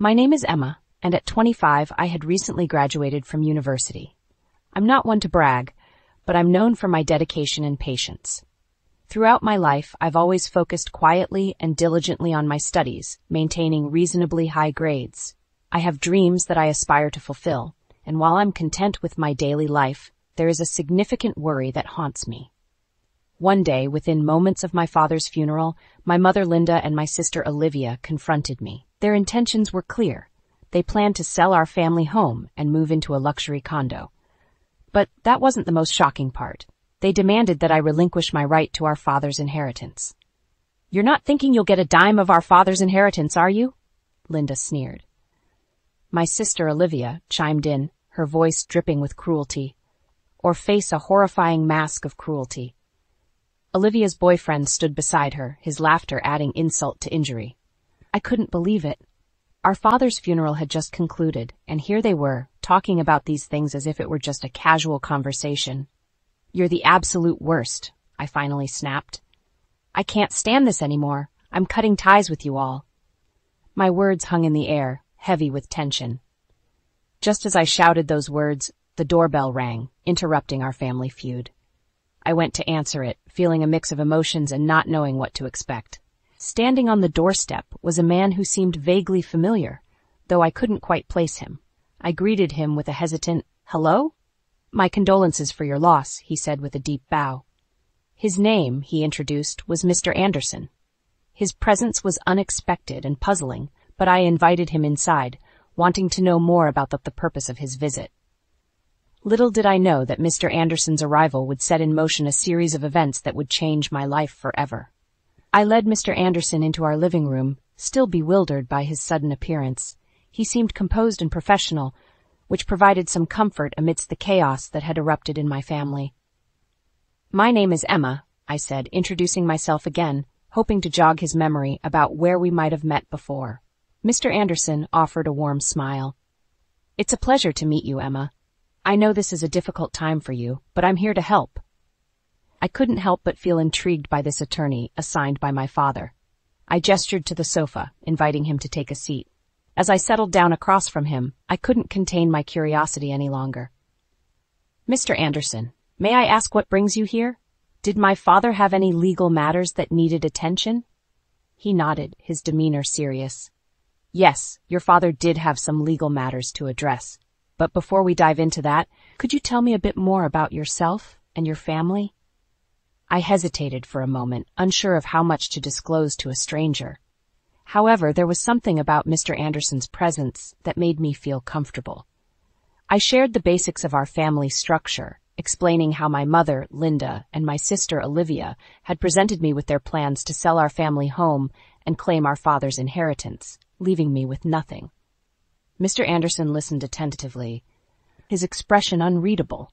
My name is Emma, and at 25 I had recently graduated from university. I'm not one to brag, but I'm known for my dedication and patience. Throughout my life, I've always focused quietly and diligently on my studies, maintaining reasonably high grades. I have dreams that I aspire to fulfill, and while I'm content with my daily life, there is a significant worry that haunts me. One day, within moments of my father's funeral, my mother Linda and my sister Olivia confronted me. Their intentions were clear. They planned to sell our family home and move into a luxury condo. But that wasn't the most shocking part. They demanded that I relinquish my right to our father's inheritance. "You're not thinking you'll get a dime of our father's inheritance, are you?" Linda sneered. My sister Olivia chimed in, her voice dripping with cruelty. "Or face a horrifying mask of cruelty." Olivia's boyfriend stood beside her, his laughter adding insult to injury. I couldn't believe it. Our father's funeral had just concluded, and here they were, talking about these things as if it were just a casual conversation. "You're the absolute worst," I finally snapped. "I can't stand this anymore. I'm cutting ties with you all." My words hung in the air, heavy with tension. Just as I shouted those words, the doorbell rang, interrupting our family feud. I went to answer it, feeling a mix of emotions and not knowing what to expect. Standing on the doorstep was a man who seemed vaguely familiar, though I couldn't quite place him. I greeted him with a hesitant, "Hello?" "My condolences for your loss," he said with a deep bow. His name, he introduced, was Mr. Anderson. His presence was unexpected and puzzling, but I invited him inside, wanting to know more about the purpose of his visit. Little did I know that Mr. Anderson's arrival would set in motion a series of events that would change my life forever. I led Mr. Anderson into our living room, still bewildered by his sudden appearance. He seemed composed and professional, which provided some comfort amidst the chaos that had erupted in my family. "My name is Emma," I said, introducing myself again, hoping to jog his memory about where we might have met before. Mr. Anderson offered a warm smile. "It's a pleasure to meet you, Emma. I know this is a difficult time for you, but I'm here to help." I couldn't help but feel intrigued by this attorney assigned by my father. I gestured to the sofa, inviting him to take a seat. As I settled down across from him, I couldn't contain my curiosity any longer. "Mr. Anderson, may I ask what brings you here? Did my father have any legal matters that needed attention?" He nodded, his demeanor serious. "Yes, your father did have some legal matters to address. But before we dive into that, could you tell me a bit more about yourself and your family?" I hesitated for a moment, unsure of how much to disclose to a stranger. However, there was something about Mr. Anderson's presence that made me feel comfortable. I shared the basics of our family structure, explaining how my mother, Linda, and my sister, Olivia, had presented me with their plans to sell our family home and claim our father's inheritance, leaving me with nothing. Mr. Anderson listened attentively, his expression unreadable.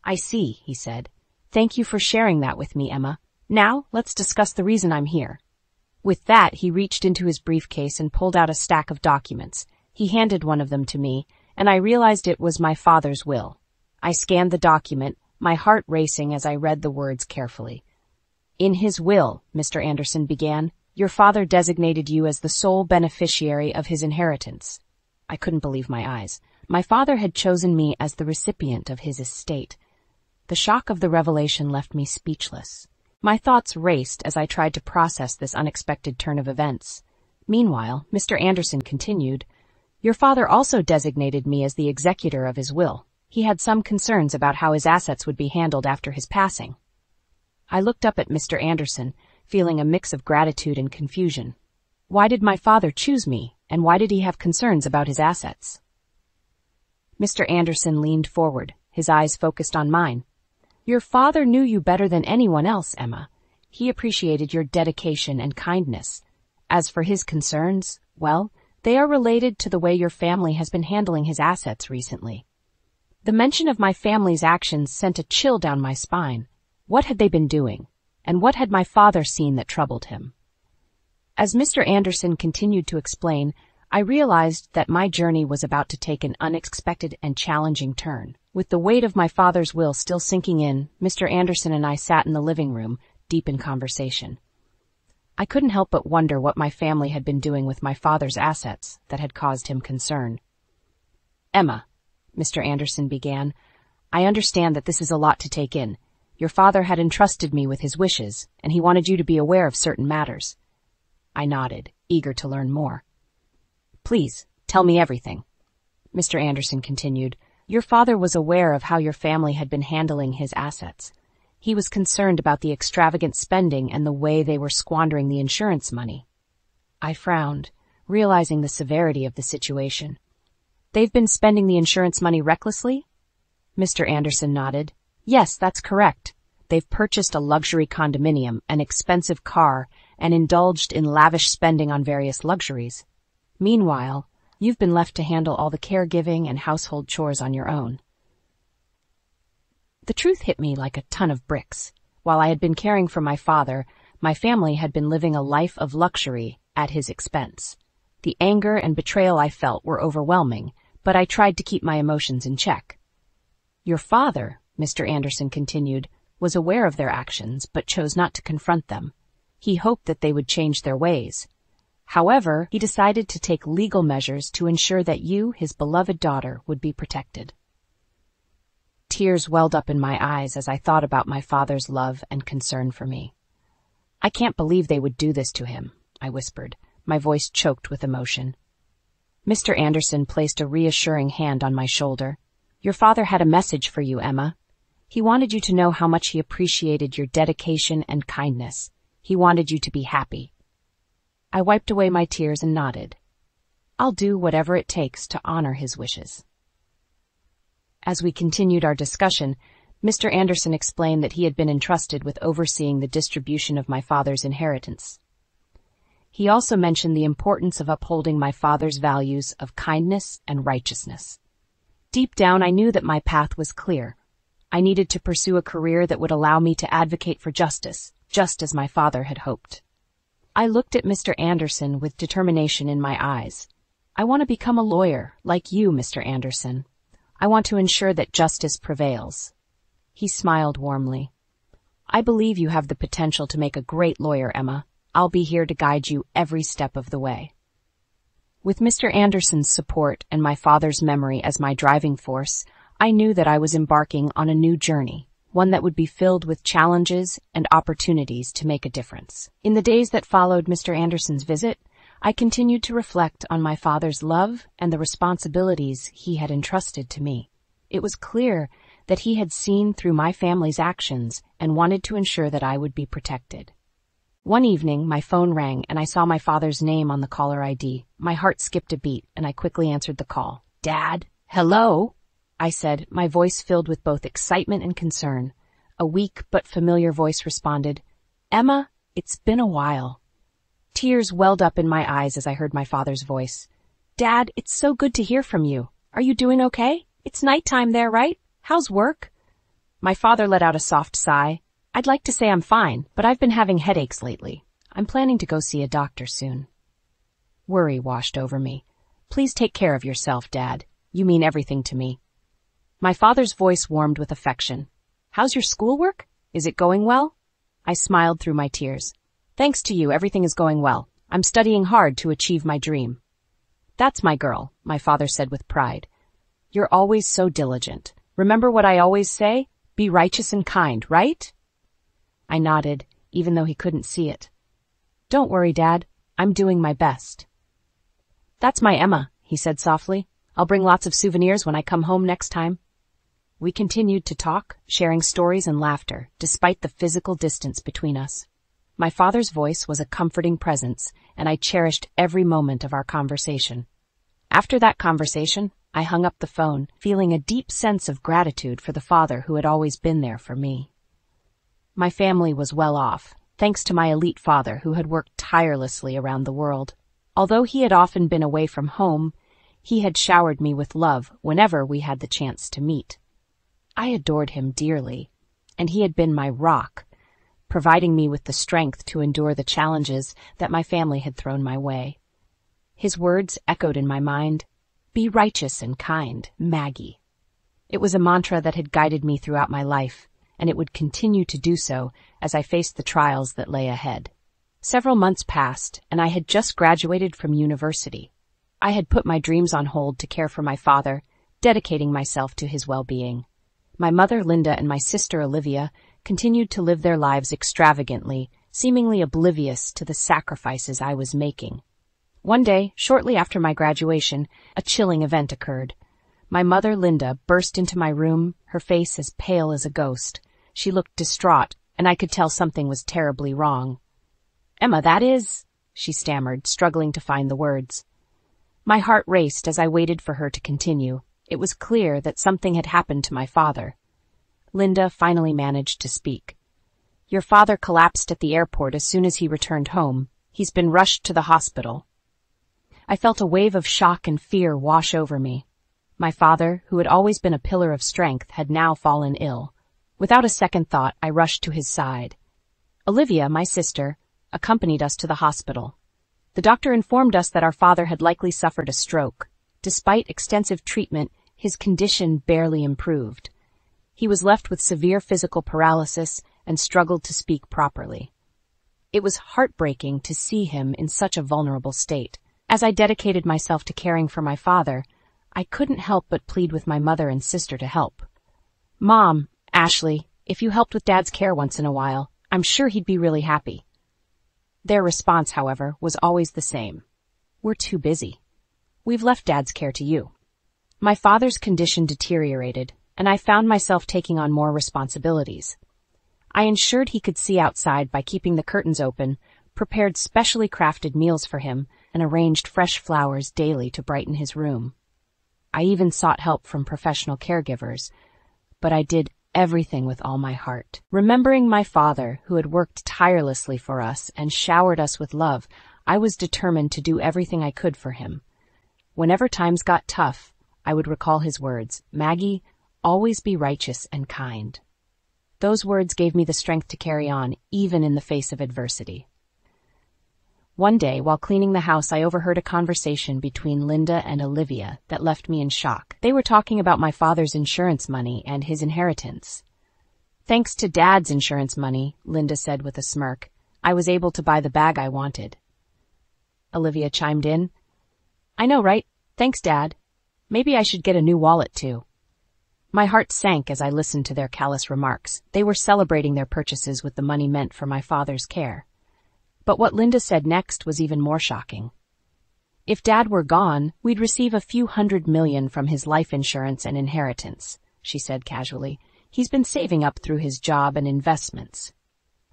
"I see," he said. "Thank you for sharing that with me, Emma. Now, let's discuss the reason I'm here." With that, he reached into his briefcase and pulled out a stack of documents. He handed one of them to me, and I realized it was my father's will. I scanned the document, my heart racing as I read the words carefully. "In his will," Mr. Anderson began, "your father designated you as the sole beneficiary of his inheritance." I couldn't believe my eyes. My father had chosen me as the recipient of his estate. The shock of the revelation left me speechless. My thoughts raced as I tried to process this unexpected turn of events. Meanwhile, Mr. Anderson continued, "Your father also designated me as the executor of his will. He had some concerns about how his assets would be handled after his passing." I looked up at Mr. Anderson, feeling a mix of gratitude and confusion. Why did my father choose me, and why did he have concerns about his assets? Mr. Anderson leaned forward, his eyes focused on mine. "Your father knew you better than anyone else, Emma. He appreciated your dedication and kindness. As for his concerns, well, they are related to the way your family has been handling his assets recently." The mention of my family's actions sent a chill down my spine. What had they been doing? And what had my father seen that troubled him? As Mr. Anderson continued to explain, I realized that my journey was about to take an unexpected and challenging turn. With the weight of my father's will still sinking in, Mr. Anderson and I sat in the living room, deep in conversation. I couldn't help but wonder what my family had been doing with my father's assets that had caused him concern. "Emma," Mr. Anderson began, "I understand that this is a lot to take in. Your father had entrusted me with his wishes, and he wanted you to be aware of certain matters." I nodded, eager to learn more. "Please, tell me everything," Mr. Anderson continued. "Your father was aware of how your family had been handling his assets. He was concerned about the extravagant spending and the way they were squandering the insurance money." I frowned, realizing the severity of the situation. "They've been spending the insurance money recklessly?" Mr. Anderson nodded. "Yes, that's correct. They've purchased a luxury condominium, an expensive car, and indulged in lavish spending on various luxuries. Meanwhile, you've been left to handle all the caregiving and household chores on your own." The truth hit me like a ton of bricks. While I had been caring for my father, my family had been living a life of luxury at his expense. The anger and betrayal I felt were overwhelming, but I tried to keep my emotions in check. "Your father," Mr. Anderson continued, "was aware of their actions but chose not to confront them. He hoped that they would change their ways. However, he decided to take legal measures to ensure that you, his beloved daughter, would be protected." Tears welled up in my eyes as I thought about my father's love and concern for me. "I can't believe they would do this to him," I whispered, my voice choked with emotion. Mr. Anderson placed a reassuring hand on my shoulder. "Your father had a message for you, Emma. He wanted you to know how much he appreciated your dedication and kindness. He wanted you to be happy." I wiped away my tears and nodded. "I'll do whatever it takes to honor his wishes." As we continued our discussion, Mr. Anderson explained that he had been entrusted with overseeing the distribution of my father's inheritance. He also mentioned the importance of upholding my father's values of kindness and righteousness. Deep down, I knew that my path was clear. I needed to pursue a career that would allow me to advocate for justice, just as my father had hoped. I looked at Mr. Anderson with determination in my eyes. "I want to become a lawyer, like you, Mr. Anderson. I want to ensure that justice prevails." He smiled warmly. "I believe you have the potential to make a great lawyer, Emma. I'll be here to guide you every step of the way." With Mr. Anderson's support and my father's memory as my driving force, I knew that I was embarking on a new journey, one that would be filled with challenges and opportunities to make a difference. In the days that followed Mr. Anderson's visit, I continued to reflect on my father's love and the responsibilities he had entrusted to me. It was clear that he had seen through my family's actions and wanted to ensure that I would be protected. One evening, my phone rang and I saw my father's name on the caller ID. My heart skipped a beat and I quickly answered the call. "Dad? Hello?" I said, my voice filled with both excitement and concern. A weak but familiar voice responded, "Emma, it's been a while." Tears welled up in my eyes as I heard my father's voice. "Dad, it's so good to hear from you. Are you doing okay? It's nighttime there, right? How's work?" My father let out a soft sigh. "I'd like to say I'm fine, but I've been having headaches lately. I'm planning to go see a doctor soon." Worry washed over me. "Please take care of yourself, Dad. You mean everything to me." My father's voice warmed with affection. "How's your schoolwork? Is it going well?" I smiled through my tears. "Thanks to you, everything is going well. I'm studying hard to achieve my dream." "That's my girl," my father said with pride. "You're always so diligent. Remember what I always say? Be righteous and kind, right?" I nodded, even though he couldn't see it. "Don't worry, Dad. I'm doing my best." "That's my Emma," he said softly. "I'll bring lots of souvenirs when I come home next time." We continued to talk, sharing stories and laughter, despite the physical distance between us. My father's voice was a comforting presence, and I cherished every moment of our conversation. After that conversation, I hung up the phone, feeling a deep sense of gratitude for the father who had always been there for me. My family was well off, thanks to my elite father who had worked tirelessly around the world. Although he had often been away from home, he had showered me with love whenever we had the chance to meet. I adored him dearly, and he had been my rock, providing me with the strength to endure the challenges that my family had thrown my way. His words echoed in my mind, "Be righteous and kind, Maggie." It was a mantra that had guided me throughout my life, and it would continue to do so as I faced the trials that lay ahead. Several months passed, and I had just graduated from university. I had put my dreams on hold to care for my father, dedicating myself to his well-being. My mother, Linda, and my sister, Olivia, continued to live their lives extravagantly, seemingly oblivious to the sacrifices I was making. One day, shortly after my graduation, a chilling event occurred. My mother, Linda, burst into my room, her face as pale as a ghost. She looked distraught, and I could tell something was terribly wrong. "Emma, that is," she stammered, struggling to find the words. My heart raced as I waited for her to continue. It was clear that something had happened to my father. Linda finally managed to speak. "Your father collapsed at the airport as soon as he returned home. He's been rushed to the hospital." I felt a wave of shock and fear wash over me. My father, who had always been a pillar of strength, had now fallen ill. Without a second thought, I rushed to his side. Olivia, my sister, accompanied us to the hospital. The doctor informed us that our father had likely suffered a stroke. Despite extensive treatment, his condition barely improved. He was left with severe physical paralysis and struggled to speak properly. It was heartbreaking to see him in such a vulnerable state. As I dedicated myself to caring for my father, I couldn't help but plead with my mother and sister to help. "Mom, Ashley, if you helped with Dad's care once in a while, I'm sure he'd be really happy." Their response, however, was always the same. "We're too busy. We've left Dad's care to you." My father's condition deteriorated, and I found myself taking on more responsibilities. I ensured he could see outside by keeping the curtains open, prepared specially crafted meals for him, and arranged fresh flowers daily to brighten his room. I even sought help from professional caregivers, but I did everything with all my heart. Remembering my father, who had worked tirelessly for us and showered us with love, I was determined to do everything I could for him. Whenever times got tough, I would recall his words, "Maggie, always be righteous and kind." Those words gave me the strength to carry on, even in the face of adversity. One day, while cleaning the house, I overheard a conversation between Linda and Olivia that left me in shock. They were talking about my father's insurance money and his inheritance. "Thanks to Dad's insurance money," Linda said with a smirk, "I was able to buy the bag I wanted." Olivia chimed in, "I know, right? Thanks, Dad. Maybe I should get a new wallet, too." My heart sank as I listened to their callous remarks. They were celebrating their purchases with the money meant for my father's care. But what Linda said next was even more shocking. "If Dad were gone, we'd receive a few $100 million from his life insurance and inheritance," she said casually. "He's been saving up through his job and investments."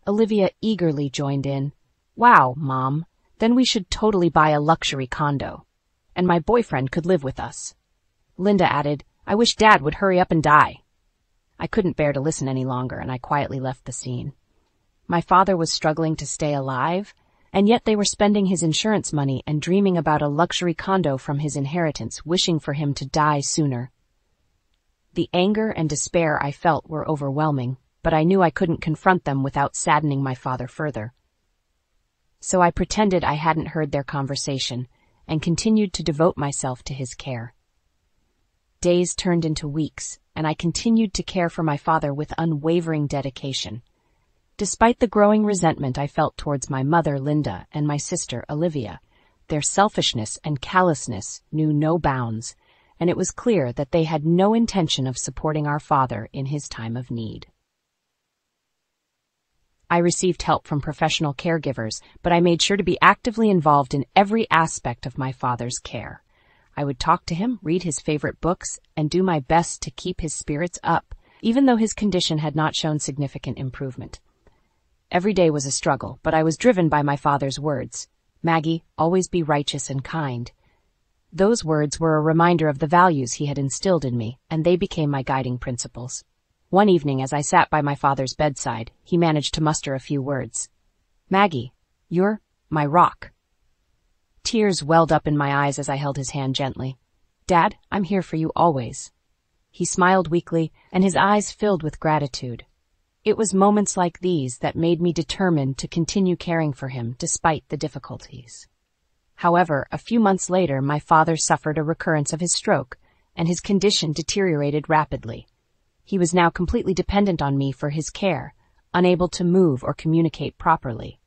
Olivia eagerly joined in. "Wow, Mom, then we should totally buy a luxury condo. And my boyfriend could live with us." Linda added, "I wish Dad would hurry up and die." I couldn't bear to listen any longer, and I quietly left the scene. My father was struggling to stay alive, and yet they were spending his insurance money and dreaming about a luxury condo from his inheritance, wishing for him to die sooner. The anger and despair I felt were overwhelming, but I knew I couldn't confront them without saddening my father further. So I pretended I hadn't heard their conversation and continued to devote myself to his care. Days turned into weeks, and I continued to care for my father with unwavering dedication. Despite the growing resentment I felt towards my mother, Linda, and my sister, Olivia, their selfishness and callousness knew no bounds, and it was clear that they had no intention of supporting our father in his time of need. I received help from professional caregivers, but I made sure to be actively involved in every aspect of my father's care. I would talk to him, read his favorite books, and do my best to keep his spirits up, even though his condition had not shown significant improvement. Every day was a struggle, but I was driven by my father's words. "Maggie, always be righteous and kind." Those words were a reminder of the values he had instilled in me, and they became my guiding principles. One evening, as I sat by my father's bedside, he managed to muster a few words. "Maggie, you're my rock." Tears welled up in my eyes as I held his hand gently. "Dad, I'm here for you always." He smiled weakly, and his eyes filled with gratitude. It was moments like these that made me determined to continue caring for him despite the difficulties. However, a few months later, my father suffered a recurrence of his stroke, and his condition deteriorated rapidly. He was now completely dependent on me for his care, unable to move or communicate properly.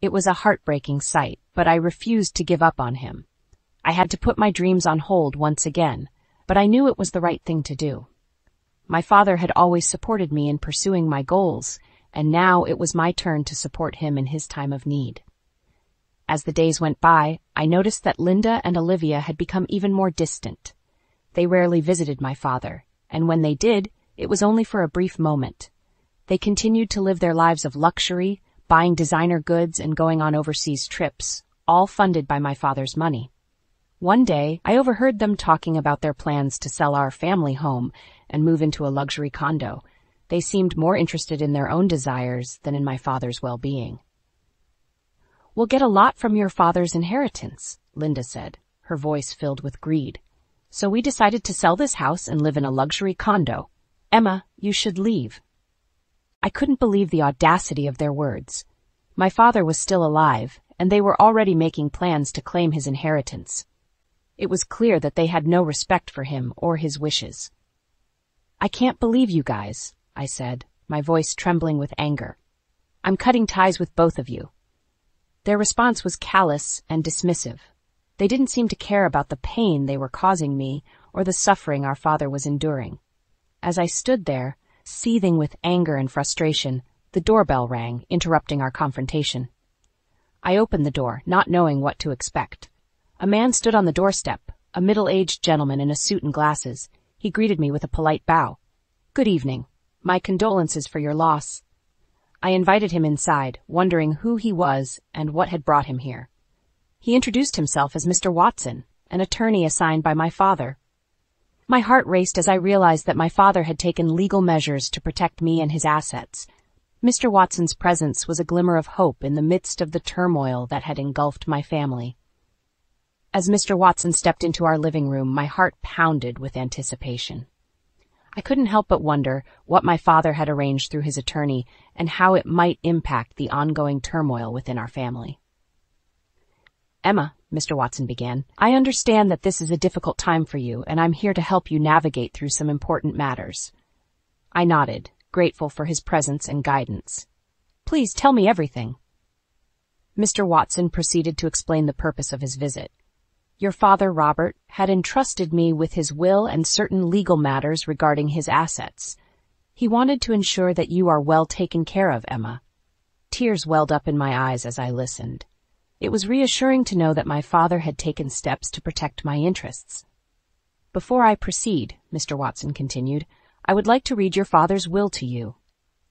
It was a heartbreaking sight, but I refused to give up on him. I had to put my dreams on hold once again, but I knew it was the right thing to do. My father had always supported me in pursuing my goals, and now it was my turn to support him in his time of need. As the days went by, I noticed that Linda and Olivia had become even more distant. They rarely visited my father, and when they did, it was only for a brief moment. They continued to live their lives of luxury, buying designer goods and going on overseas trips, all funded by my father's money. One day, I overheard them talking about their plans to sell our family home and move into a luxury condo. They seemed more interested in their own desires than in my father's well-being. "We'll get a lot from your father's inheritance," Linda said, her voice filled with greed. "So we decided to sell this house and live in a luxury condo. Emma, you should leave." I couldn't believe the audacity of their words. My father was still alive, and they were already making plans to claim his inheritance. It was clear that they had no respect for him or his wishes. "I can't believe you guys," I said, my voice trembling with anger. "I'm cutting ties with both of you." Their response was callous and dismissive. They didn't seem to care about the pain they were causing me or the suffering our father was enduring. As I stood there, seething with anger and frustration, the doorbell rang, interrupting our confrontation. I opened the door, not knowing what to expect. A man stood on the doorstep, a middle-aged gentleman in a suit and glasses. He greeted me with a polite bow. "Good evening. My condolences for your loss." I invited him inside, wondering who he was and what had brought him here. He introduced himself as Mr. Watson, an attorney assigned by my father. My heart raced as I realized that my father had taken legal measures to protect me and his assets. Mr. Watson's presence was a glimmer of hope in the midst of the turmoil that had engulfed my family. As Mr. Watson stepped into our living room, my heart pounded with anticipation. I couldn't help but wonder what my father had arranged through his attorney and how it might impact the ongoing turmoil within our family. "Emma," Mr. Watson began, "I understand that this is a difficult time for you, and I'm here to help you navigate through some important matters." I nodded, grateful for his presence and guidance. "Please tell me everything." Mr. Watson proceeded to explain the purpose of his visit. "Your father, Robert, had entrusted me with his will and certain legal matters regarding his assets. He wanted to ensure that you are well taken care of, Emma." Tears welled up in my eyes as I listened. It was reassuring to know that my father had taken steps to protect my interests. "Before I proceed," Mr. Watson continued, "I would like to read your father's will to you.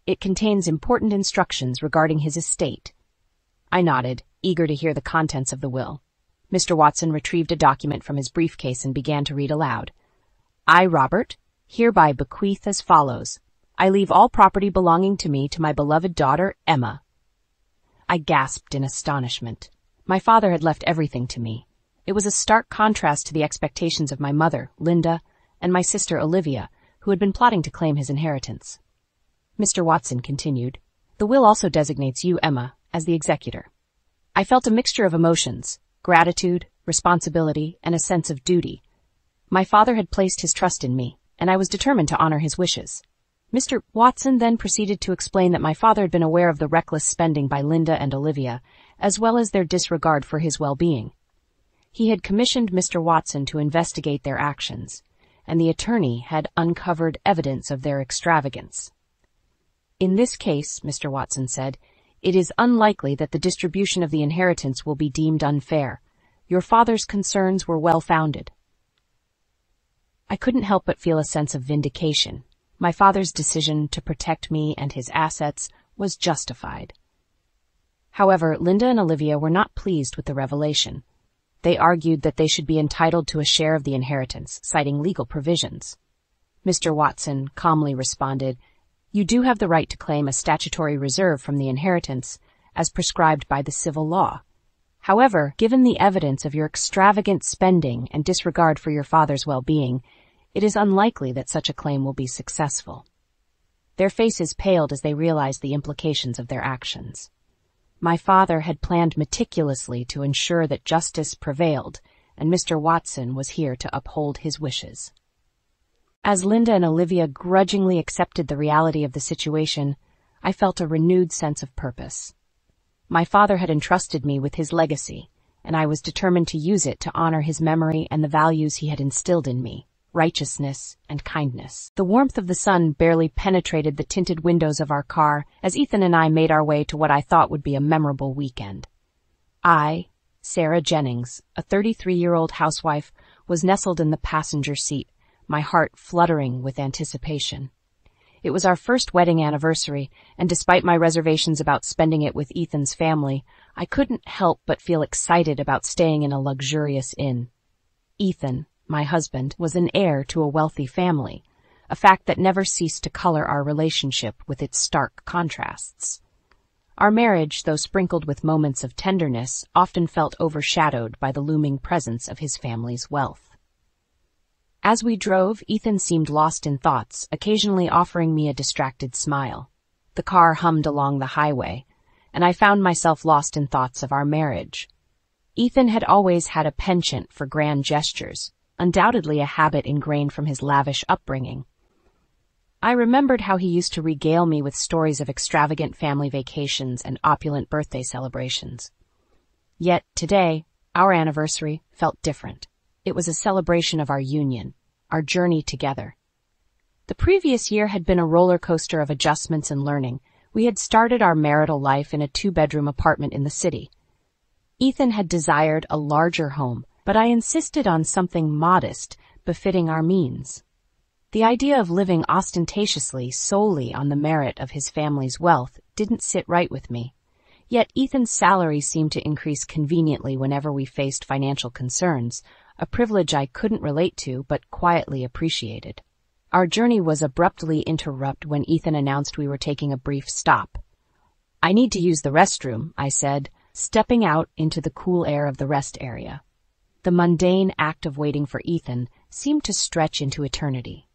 It contains important instructions regarding his estate." I nodded, eager to hear the contents of the will. Mr. Watson retrieved a document from his briefcase and began to read aloud. "I, Robert, hereby bequeath as follows. I leave all property belonging to me to my beloved daughter, Emma." I gasped in astonishment. My father had left everything to me. It was a stark contrast to the expectations of my mother, Linda, and my sister, Olivia, who had been plotting to claim his inheritance. Mr. Watson continued, "The will also designates you, Emma, as the executor." I felt a mixture of emotions, gratitude, responsibility, and a sense of duty. My father had placed his trust in me, and I was determined to honor his wishes. Mr. Watson then proceeded to explain that my father had been aware of the reckless spending by Linda and Olivia, as well as their disregard for his well-being. He had commissioned Mr. Watson to investigate their actions, and the attorney had uncovered evidence of their extravagance. "In this case," Mr. Watson said, "it is unlikely that the distribution of the inheritance will be deemed unfair. Your father's concerns were well-founded." I couldn't help but feel a sense of vindication. My father's decision to protect me and his assets was justified. However, Linda and Olivia were not pleased with the revelation. They argued that they should be entitled to a share of the inheritance, citing legal provisions. Mr. Watson calmly responded, "You do have the right to claim a statutory reserve from the inheritance, as prescribed by the civil law. However, given the evidence of your extravagant spending and disregard for your father's well-being, it is unlikely that such a claim will be successful." Their faces paled as they realized the implications of their actions. My father had planned meticulously to ensure that justice prevailed, and Mr. Watson was here to uphold his wishes. As Linda and Olivia grudgingly accepted the reality of the situation, I felt a renewed sense of purpose. My father had entrusted me with his legacy, and I was determined to use it to honor his memory and the values he had instilled in me, righteousness and kindness. The warmth of the sun barely penetrated the tinted windows of our car as Ethan and I made our way to what I thought would be a memorable weekend. I, Sarah Jennings, a 33-year-old housewife, was nestled in the passenger seat, my heart fluttering with anticipation. It was our first wedding anniversary, and despite my reservations about spending it with Ethan's family, I couldn't help but feel excited about staying in a luxurious inn. Ethan, my husband, was an heir to a wealthy family, a fact that never ceased to color our relationship with its stark contrasts. Our marriage, though sprinkled with moments of tenderness, often felt overshadowed by the looming presence of his family's wealth. As we drove, Ethan seemed lost in thoughts, occasionally offering me a distracted smile. The car hummed along the highway, and I found myself lost in thoughts of our marriage. Ethan had always had a penchant for grand gestures, undoubtedly a habit ingrained from his lavish upbringing. I remembered how he used to regale me with stories of extravagant family vacations and opulent birthday celebrations. Yet today, our anniversary felt different. It was a celebration of our union, our journey together. The previous year had been a roller coaster of adjustments and learning. We had started our marital life in a 2-bedroom apartment in the city. Ethan had desired a larger home, but I insisted on something modest, befitting our means. The idea of living ostentatiously solely on the merit of his family's wealth didn't sit right with me. Yet Ethan's salary seemed to increase conveniently whenever we faced financial concerns, a privilege I couldn't relate to but quietly appreciated. Our journey was abruptly interrupted when Ethan announced we were taking a brief stop. "I need to use the restroom," I said, stepping out into the cool air of the rest area. The mundane act of waiting for Ethan seemed to stretch into eternity.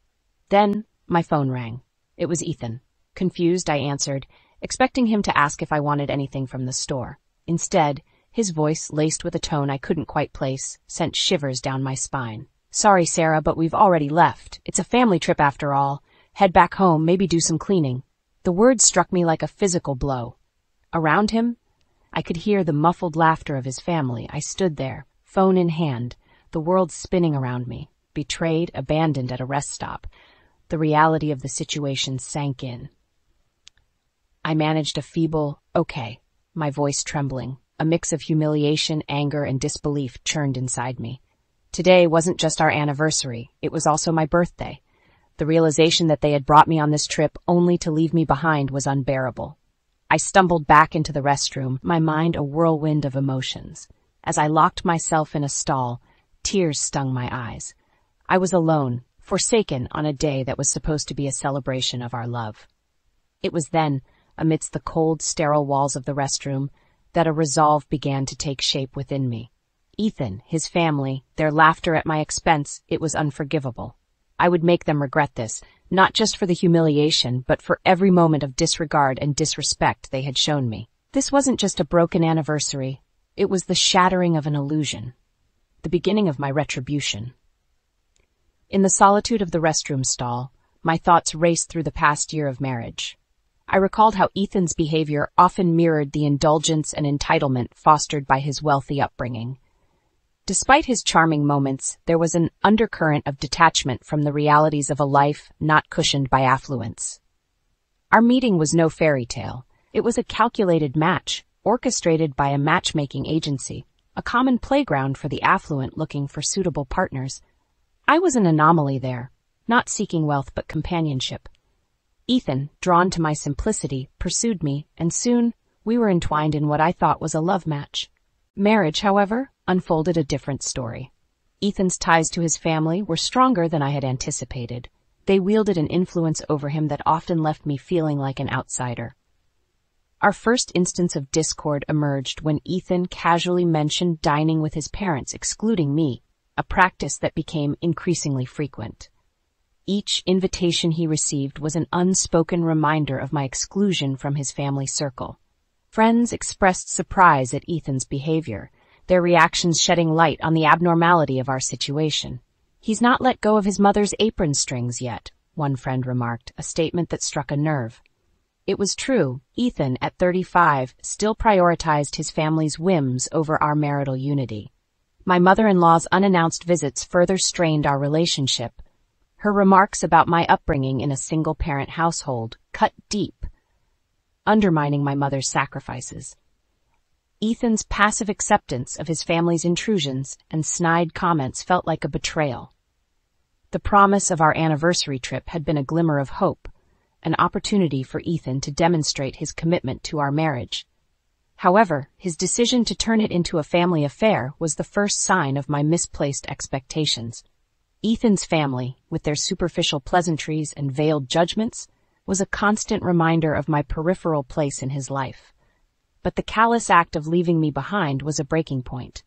Then my phone rang. It was Ethan. Confused, I answered, expecting him to ask if I wanted anything from the store. Instead, his voice, laced with a tone I couldn't quite place, sent shivers down my spine. "Sorry, Sarah, but we've already left. It's a family trip after all. Head back home, maybe do some cleaning." The words struck me like a physical blow. Around him, I could hear the muffled laughter of his family. I stood there, phone in hand, the world spinning around me, betrayed, abandoned at a rest stop. The reality of the situation sank in. I managed a feeble, "Okay," my voice trembling. A mix of humiliation, anger, and disbelief churned inside me. Today wasn't just our anniversary, it was also my birthday. The realization that they had brought me on this trip only to leave me behind was unbearable. I stumbled back into the restroom, my mind a whirlwind of emotions. As I locked myself in a stall, tears stung my eyes. I was alone, forsaken on a day that was supposed to be a celebration of our love. It was then, amidst the cold, sterile walls of the restroom, that a resolve began to take shape within me. Ethan, his family, their laughter at my expense, it was unforgivable. I would make them regret this, not just for the humiliation, but for every moment of disregard and disrespect they had shown me. This wasn't just a broken anniversary. It was the shattering of an illusion, the beginning of my retribution. In the solitude of the restroom stall, my thoughts raced through the past year of marriage. I recalled how Ethan's behavior often mirrored the indulgence and entitlement fostered by his wealthy upbringing. Despite his charming moments, there was an undercurrent of detachment from the realities of a life not cushioned by affluence. Our meeting was no fairy tale. It was a calculated match, orchestrated by a matchmaking agency, a common playground for the affluent looking for suitable partners. I was an anomaly there, not seeking wealth but companionship. Ethan, drawn to my simplicity, pursued me, and soon we were entwined in what I thought was a love match. Marriage, however, unfolded a different story. Ethan's ties to his family were stronger than I had anticipated. They wielded an influence over him that often left me feeling like an outsider. Our first instance of discord emerged when Ethan casually mentioned dining with his parents, excluding me, a practice that became increasingly frequent. Each invitation he received was an unspoken reminder of my exclusion from his family circle. Friends expressed surprise at Ethan's behavior, their reactions shedding light on the abnormality of our situation. "He's not let go of his mother's apron strings yet," one friend remarked, a statement that struck a nerve. It was true, Ethan, at 35, still prioritized his family's whims over our marital unity. My mother-in-law's unannounced visits further strained our relationship. Her remarks about my upbringing in a single-parent household cut deep, undermining my mother's sacrifices. Ethan's passive acceptance of his family's intrusions and snide comments felt like a betrayal. The promise of our anniversary trip had been a glimmer of hope, an opportunity for Ethan to demonstrate his commitment to our marriage. However, his decision to turn it into a family affair was the first sign of my misplaced expectations. Ethan's family, with their superficial pleasantries and veiled judgments, was a constant reminder of my peripheral place in his life. But the callous act of leaving me behind was a breaking point.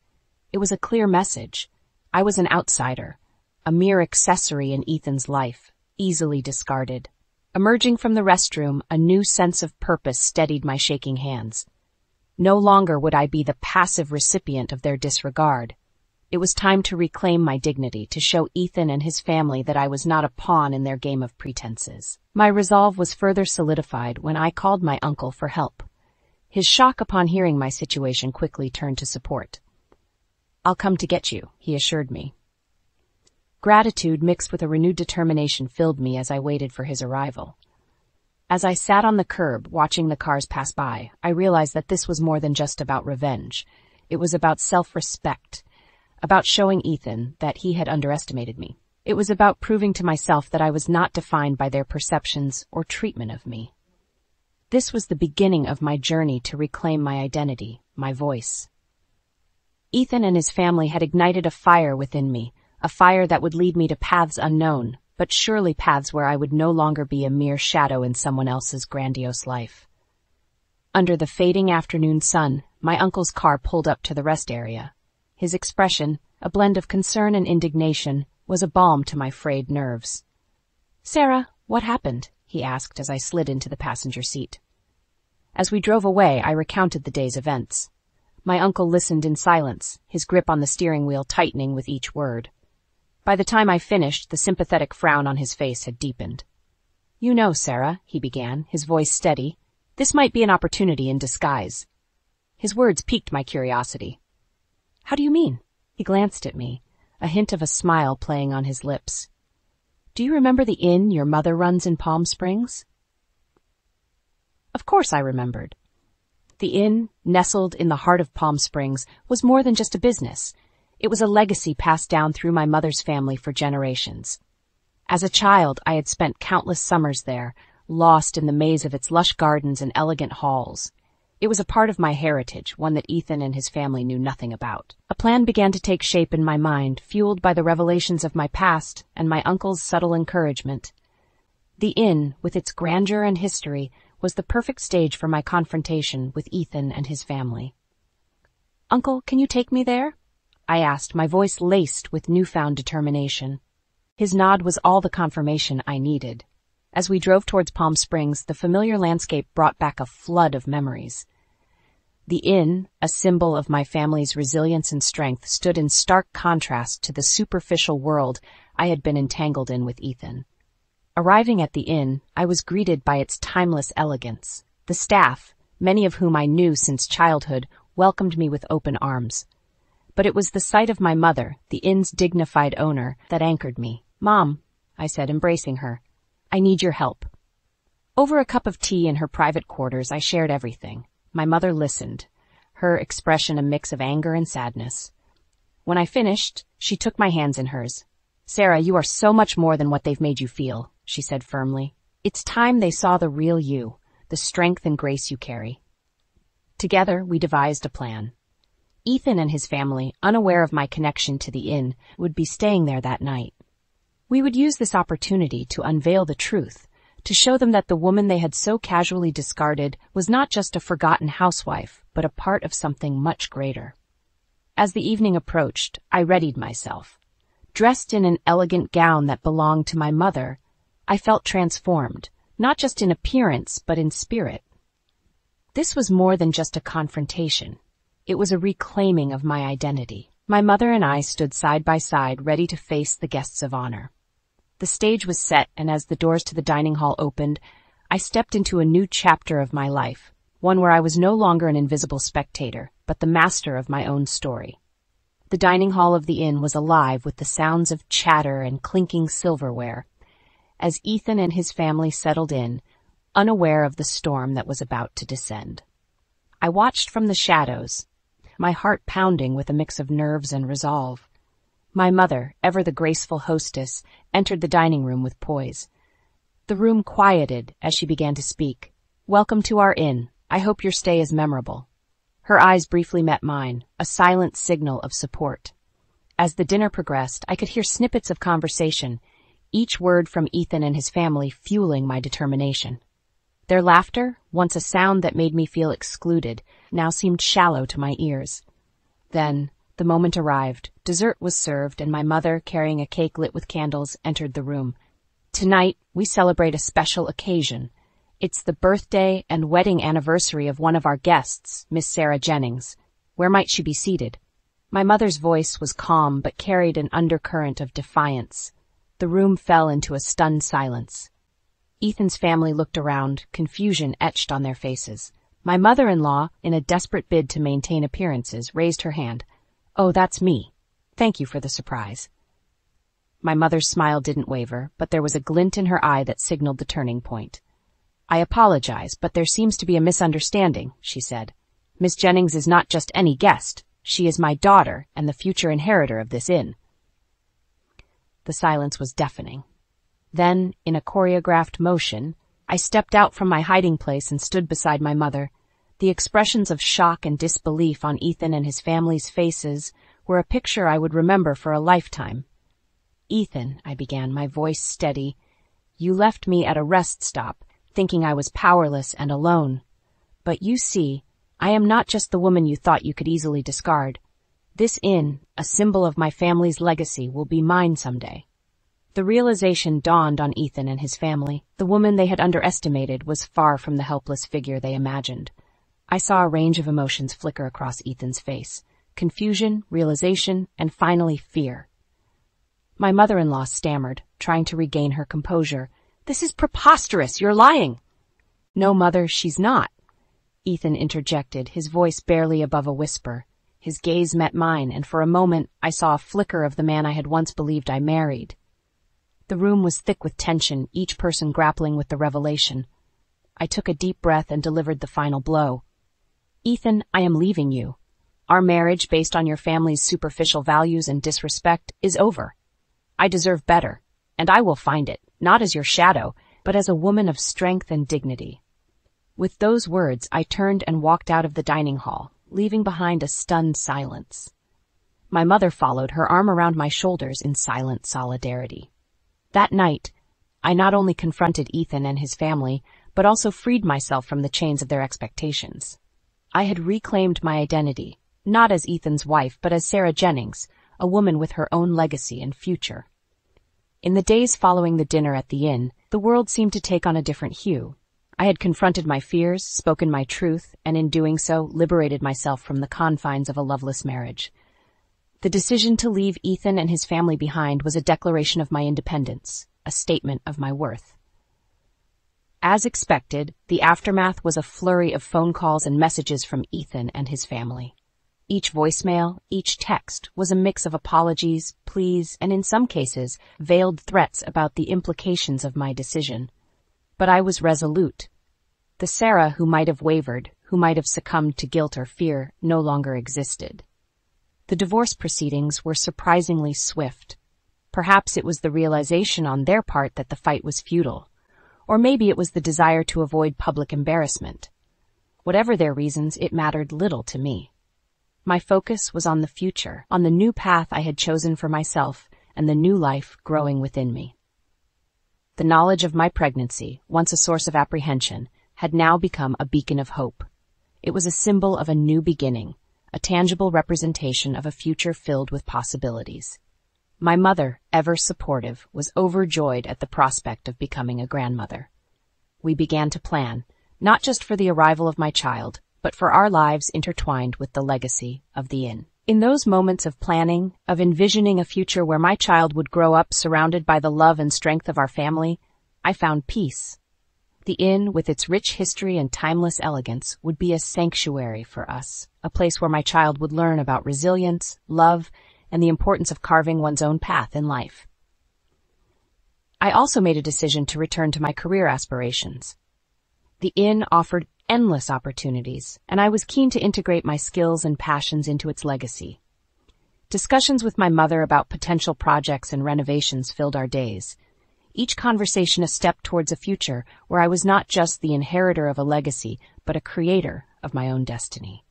It was a clear message. I was an outsider, a mere accessory in Ethan's life, easily discarded. Emerging from the restroom, a new sense of purpose steadied my shaking hands. No longer would I be the passive recipient of their disregard. It was time to reclaim my dignity, to show Ethan and his family that I was not a pawn in their game of pretenses. My resolve was further solidified when I called my uncle for help. His shock upon hearing my situation quickly turned to support. "I'll come to get you," he assured me. Gratitude mixed with a renewed determination filled me as I waited for his arrival. As I sat on the curb watching the cars pass by, I realized that this was more than just about revenge. It was about self-respect, about showing Ethan that he had underestimated me. It was about proving to myself that I was not defined by their perceptions or treatment of me. This was the beginning of my journey to reclaim my identity, my voice. Ethan and his family had ignited a fire within me, a fire that would lead me to paths unknown, but surely paths where I would no longer be a mere shadow in someone else's grandiose life. Under the fading afternoon sun, my uncle's car pulled up to the rest area. His expression, a blend of concern and indignation, was a balm to my frayed nerves. "Sarah, what happened?" he asked as I slid into the passenger seat. As we drove away, I recounted the day's events. My uncle listened in silence, his grip on the steering wheel tightening with each word. By the time I finished, the sympathetic frown on his face had deepened. "You know, Sarah," he began, his voice steady, "this might be an opportunity in disguise." His words piqued my curiosity. "How do you mean?" He glanced at me, a hint of a smile playing on his lips. "Do you remember the inn your mother runs in Palm Springs?" Of course I remembered. The inn, nestled in the heart of Palm Springs, was more than just a business. It was a legacy passed down through my mother's family for generations. As a child, I had spent countless summers there, lost in the maze of its lush gardens and elegant halls. It was a part of my heritage, one that Ethan and his family knew nothing about. A plan began to take shape in my mind, fueled by the revelations of my past and my uncle's subtle encouragement. The inn, with its grandeur and history, was the perfect stage for my confrontation with Ethan and his family. "Uncle, can you take me there?" I asked, my voice laced with newfound determination. His nod was all the confirmation I needed. As we drove towards Palm Springs, the familiar landscape brought back a flood of memories. The inn, a symbol of my family's resilience and strength, stood in stark contrast to the superficial world I had been entangled in with Ethan. Arriving at the inn, I was greeted by its timeless elegance. The staff, many of whom I knew since childhood, welcomed me with open arms. But it was the sight of my mother, the inn's dignified owner, that anchored me. "Mom," I said, embracing her, "I need your help." Over a cup of tea in her private quarters, I shared everything. My mother listened, her expression a mix of anger and sadness. When I finished, she took my hands in hers. "Sarah, you are so much more than what they've made you feel," she said firmly. "It's time they saw the real you, the strength and grace you carry." Together, we devised a plan. Ethan and his family, unaware of my connection to the inn, would be staying there that night. We would use this opportunity to unveil the truth, to show them that the woman they had so casually discarded was not just a forgotten housewife, but a part of something much greater. As the evening approached, I readied myself. Dressed in an elegant gown that belonged to my mother, I felt transformed, not just in appearance, but in spirit. This was more than just a confrontation. It was a reclaiming of my identity. My mother and I stood side by side, ready to face the guests of honor. The stage was set, and as the doors to the dining hall opened, I stepped into a new chapter of my life, one where I was no longer an invisible spectator, but the master of my own story. The dining hall of the inn was alive with the sounds of chatter and clinking silverware, as Ethan and his family settled in, unaware of the storm that was about to descend. I watched from the shadows, my heart pounding with a mix of nerves and resolve. My mother, ever the graceful hostess, entered the dining room with poise. The room quieted as she began to speak. "Welcome to our inn. I hope your stay is memorable." Her eyes briefly met mine, a silent signal of support. As the dinner progressed, I could hear snippets of conversation, each word from Ethan and his family fueling my determination. Their laughter, once a sound that made me feel excluded, now seemed shallow to my ears. Then, the moment arrived. Dessert was served, and my mother, carrying a cake lit with candles, entered the room. "Tonight, we celebrate a special occasion. It's the birthday and wedding anniversary of one of our guests, Miss Sarah Jennings. Where might she be seated?" My mother's voice was calm but carried an undercurrent of defiance. The room fell into a stunned silence. Ethan's family looked around, confusion etched on their faces. My mother-in-law, in a desperate bid to maintain appearances, raised her hand. "Oh, that's me. Thank you for the surprise." My mother's smile didn't waver, but there was a glint in her eye that signaled the turning point. "I apologize, but there seems to be a misunderstanding," she said. "Miss Jennings is not just any guest. She is my daughter and the future inheritor of this inn." The silence was deafening. Then, in a choreographed motion, I stepped out from my hiding place and stood beside my mother. The expressions of shock and disbelief on Ethan and his family's faces were a picture I would remember for a lifetime. "Ethan," I began, my voice steady, "you left me at a rest stop, thinking I was powerless and alone. But you see, I am not just the woman you thought you could easily discard. This inn, a symbol of my family's legacy, will be mine someday." The realization dawned on Ethan and his family. The woman they had underestimated was far from the helpless figure they imagined. I saw a range of emotions flicker across Ethan's face: confusion, realization, and finally fear. My mother-in-law stammered, trying to regain her composure. "This is preposterous! You're lying!" "No, Mother, she's not," Ethan interjected, his voice barely above a whisper. His gaze met mine, and for a moment I saw a flicker of the man I had once believed I married. The room was thick with tension, each person grappling with the revelation. I took a deep breath and delivered the final blow. "Ethan, I am leaving you. Our marriage, based on your family's superficial values and disrespect, is over. I deserve better, and I will find it, not as your shadow, but as a woman of strength and dignity." With those words, I turned and walked out of the dining hall, leaving behind a stunned silence. My mother followed, her arm around my shoulders in silent solidarity. That night, I not only confronted Ethan and his family, but also freed myself from the chains of their expectations. I had reclaimed my identity, not as Ethan's wife, but as Sarah Jennings, a woman with her own legacy and future. In the days following the dinner at the inn, the world seemed to take on a different hue. I had confronted my fears, spoken my truth, and in doing so, liberated myself from the confines of a loveless marriage. The decision to leave Ethan and his family behind was a declaration of my independence, a statement of my worth. As expected, the aftermath was a flurry of phone calls and messages from Ethan and his family. Each voicemail, each text, was a mix of apologies, pleas, and in some cases, veiled threats about the implications of my decision. But I was resolute. The Sarah who might have wavered, who might have succumbed to guilt or fear, no longer existed. The divorce proceedings were surprisingly swift. Perhaps it was the realization on their part that the fight was futile, or maybe it was the desire to avoid public embarrassment. Whatever their reasons, it mattered little to me. My focus was on the future, on the new path I had chosen for myself, and the new life growing within me. The knowledge of my pregnancy, once a source of apprehension, had now become a beacon of hope. It was a symbol of a new beginning, a tangible representation of a future filled with possibilities. My mother, ever supportive, was overjoyed at the prospect of becoming a grandmother. We began to plan, not just for the arrival of my child, but for our lives intertwined with the legacy of the inn. In those moments of planning, of envisioning a future where my child would grow up surrounded by the love and strength of our family, I found peace. The inn, with its rich history and timeless elegance, would be a sanctuary for us, a place where my child would learn about resilience, love, and the importance of carving one's own path in life. I also made a decision to return to my career aspirations. The inn offered endless opportunities, and I was keen to integrate my skills and passions into its legacy. Discussions with my mother about potential projects and renovations filled our days, each conversation a step towards a future where I was not just the inheritor of a legacy, but a creator of my own destiny.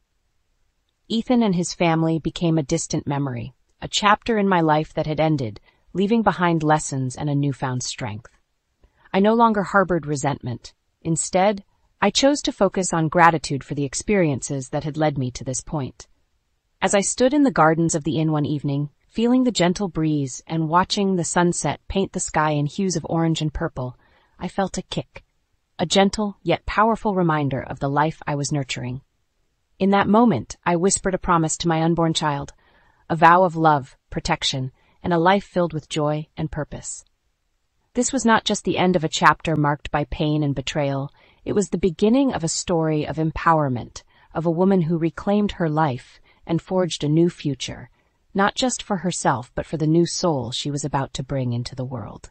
Ethan and his family became a distant memory, a chapter in my life that had ended, leaving behind lessons and a newfound strength. I no longer harbored resentment. Instead, I chose to focus on gratitude for the experiences that had led me to this point. As I stood in the gardens of the inn one evening, feeling the gentle breeze and watching the sunset paint the sky in hues of orange and purple, I felt a kick, a gentle yet powerful reminder of the life I was nurturing. In that moment, I whispered a promise to my unborn child, a vow of love, protection, and a life filled with joy and purpose. This was not just the end of a chapter marked by pain and betrayal. It was the beginning of a story of empowerment, of a woman who reclaimed her life and forged a new future, not just for herself, but for the new soul she was about to bring into the world.